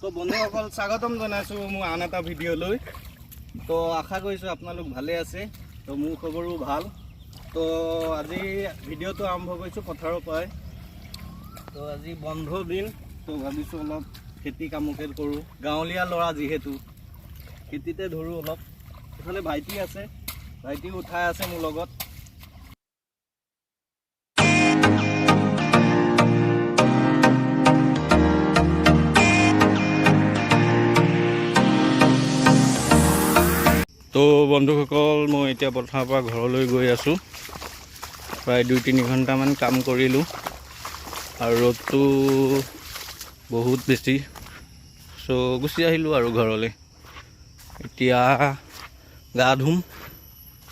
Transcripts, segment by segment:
তো বন্ধুসকল স্বাগতম জনাইছোঁ মোৰ আন এটা ভিডিঅ'লৈ। তো আশা কৰিছোঁ আপোনালোক ভালে আছে। তো মোৰ খবৰো ভাল। তো আজি ভিডিঅ'টো আৰম্ভ কৰিছোঁ পথাৰৰ পৰাই। তো আজি বন্ধ দিন, তো ভাবিছোঁ অলপ খেতি কামকে কৰোঁ। গাঁৱলীয়া ল'ৰা যিহেতু খেতিতে ধৰোঁ অলপ। এইফালে ভাইটি আছে, ভাইটিও উঠাই আছে মোৰ লগত। তো বন্ধুসকল মই এতিয়া পথাৰৰ পৰা ঘৰলৈ গৈ আছোঁ। প্ৰায় 2-3 ঘণ্টামান কাম কৰিলোঁ আৰু ৰ'দটো বহুত বেছি, চ' গুচি আহিলোঁ আৰু ঘৰলৈ। এতিয়া গা ধুম।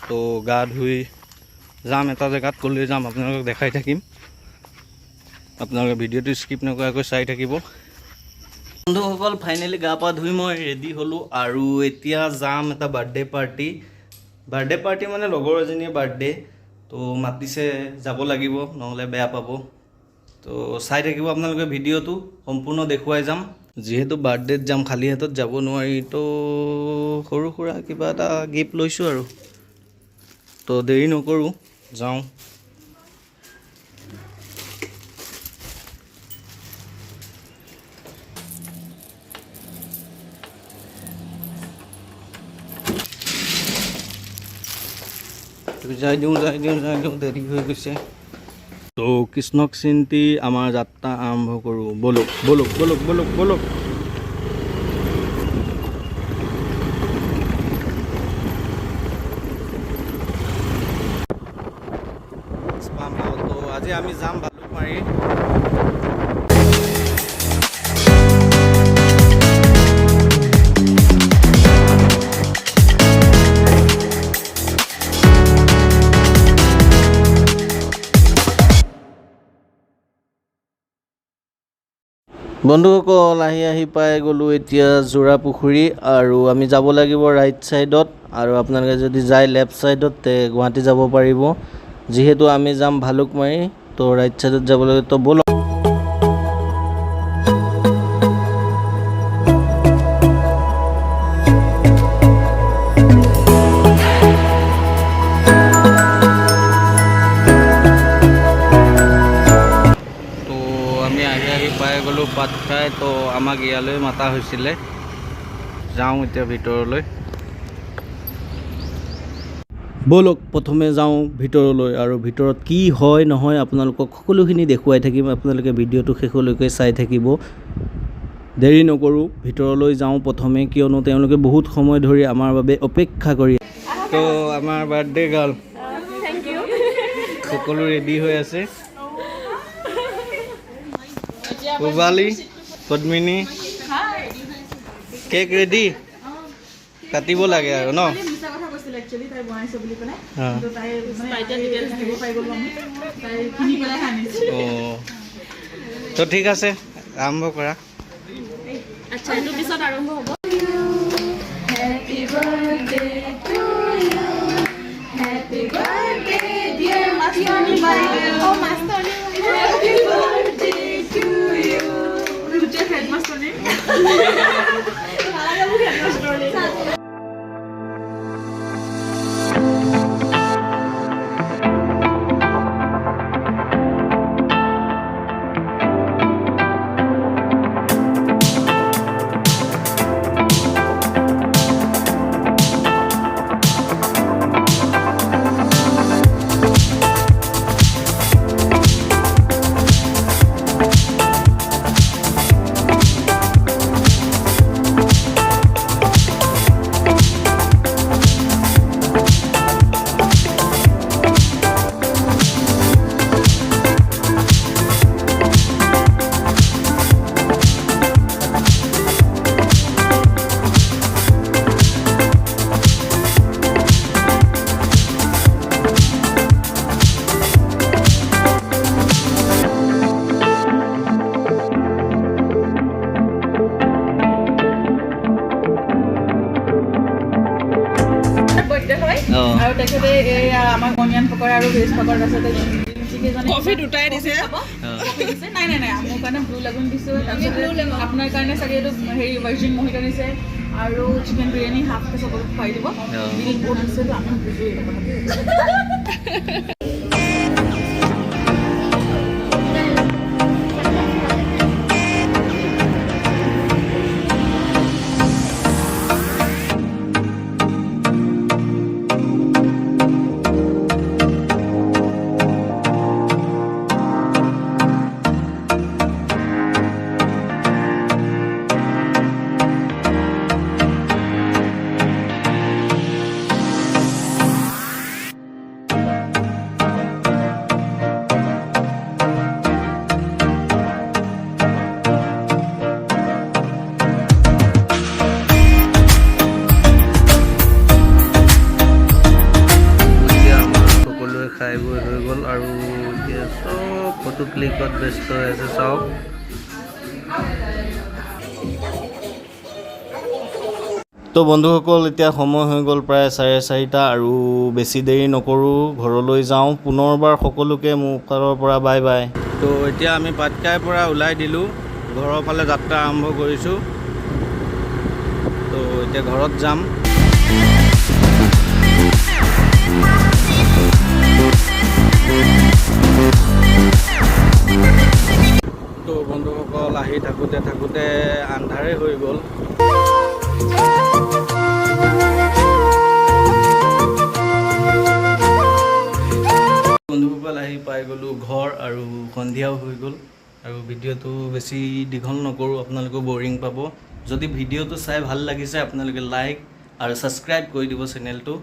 তো গা ধুই যাম এটা জেগাত, ক'লৈ যাম আপোনালোকক দেখাই থাকিম। আপোনালোকে ভিডিঅ'টো স্কিপ নকৰাকৈ চাই থাকিব। বন্ধুসকল ফাইনেলি গা পা ধুই মই ৰেডি হ'লোঁ আৰু এতিয়া যাম এটা বাৰ্থডে পাৰ্টি মানে লগৰ এজনীৰ বাৰ্থডে। তো মাতিছে, যাব লাগিব, নহ'লে বেয়া পাব। তো চাই থাকিব আপোনালোকে ভিডিঅ'টো সম্পূৰ্ণ দেখুৱাই যাম। যিহেতু বাৰ্থডেত যাম, খালী হাতত যাব নোৱাৰি, তো সৰু সুৰা কিবা এটা গিফ্ট লৈছোঁ আৰু। তো দেৰি নকৰোঁ, যাওঁ। যাই দিওঁ দেৰি হৈ গৈছে। তো কৃষ্ণক চিন্তি আমাৰ যাত্ৰা আৰম্ভ কৰোঁ। বলক। তো আজি আমি যাম ভালুকমাৰী। বন্ধুসকল আহি পাই গ'লোঁ এতিয়া যোৰা পুখুৰী, আৰু আমি যাব লাগিব ৰাইট ছাইডত, আৰু আপোনালোকে যদি যায় লেফ্ট ছাইডত গুৱাহাটী যাব পাৰিব। যিহেতু আমি যাম ভালুকমাৰী, তো ৰাইট ছাইডত যাব লাগিব। তো ব'লক। পাই গ'লোঁ পাত খাই। তো আমাক ইয়ালৈ মাতা হৈছিলে, যাওঁ এতিয়া ভিতৰলৈ। ব'লক প্ৰথমে যাওঁ ভিতৰলৈ, আৰু ভিতৰত কি হয় নহয় আপোনালোকক সকলোখিনি দেখুৱাই থাকিম। আপোনালোকে ভিডিঅ'টো শেষলৈকে চাই থাকিব। দেৰি নকৰোঁ, ভিতৰলৈ যাওঁ প্ৰথমে, কিয়নো তেওঁলোকে বহুত সময় ধৰি আমাৰ বাবে অপেক্ষা কৰি। তো আমাৰ বাৰ্থডে গাৰ্ল সকলো ৰেডি হৈ আছে। পূবালী, পদ্মিনী, কেক ৰেডি, কাটিব লাগে আৰু ন। তো ঠিক আছে, আৰম্ভ কৰা। তেখেতে এই আমাক অনিয়ন পকৰা আৰু ভেজ পকৰা আছে। কফি দুটাই দিছে। দিছে নাই নাই নাই মোৰ কাৰণে ব্লু লাগুন দিছোঁ তাৰপিছত আপোনাৰ কাৰণে চাগে এইটো হেৰি ভাৰ্জিন মহিলা দিছে আৰু চিকেন বিৰিয়ানী হাফকৈ চবকে খুৱাই দিব বিল বহুত দিছেতো আমি বুজোঁ এইটো কথা খাই বৈ হৈ গ'ল আৰু এতিয়া চব ফটো ক্লিকত ব্যস্ত হৈ আছে চাওক তো বন্ধুসকল এতিয়া সময় হৈ গ'ল প্ৰায় 4:30 আৰু বেছি দেৰি নকৰোঁ ঘৰলৈ যাওঁ পুনৰবাৰ সকলোকে মোৰ ফালৰ পৰা বাই বাই তো এতিয়া আমি পাটকাইৰ পৰা ওলাই দিলোঁ ঘৰৰ ফালে যাত্ৰা আৰম্ভ কৰিছোঁ তো এতিয়া ঘৰত যাম তো বন্ধুসকল আহি থাকোঁতে আন্ধাৰে হৈ গ'ল বন্ধুসকল আহি পাই গ'লোঁ ঘৰ আৰু সন্ধিয়াও হৈ গ'ল আৰু ভিডিঅ'টো বেছি দীঘল নকৰোঁ আপোনালোকে বৰিং পাব যদি ভিডিঅ'টো চাই ভাল লাগিছে আপোনালোকে লাইক আৰু ছাবস্ক্ৰাইব কৰি দিব চেনেলটো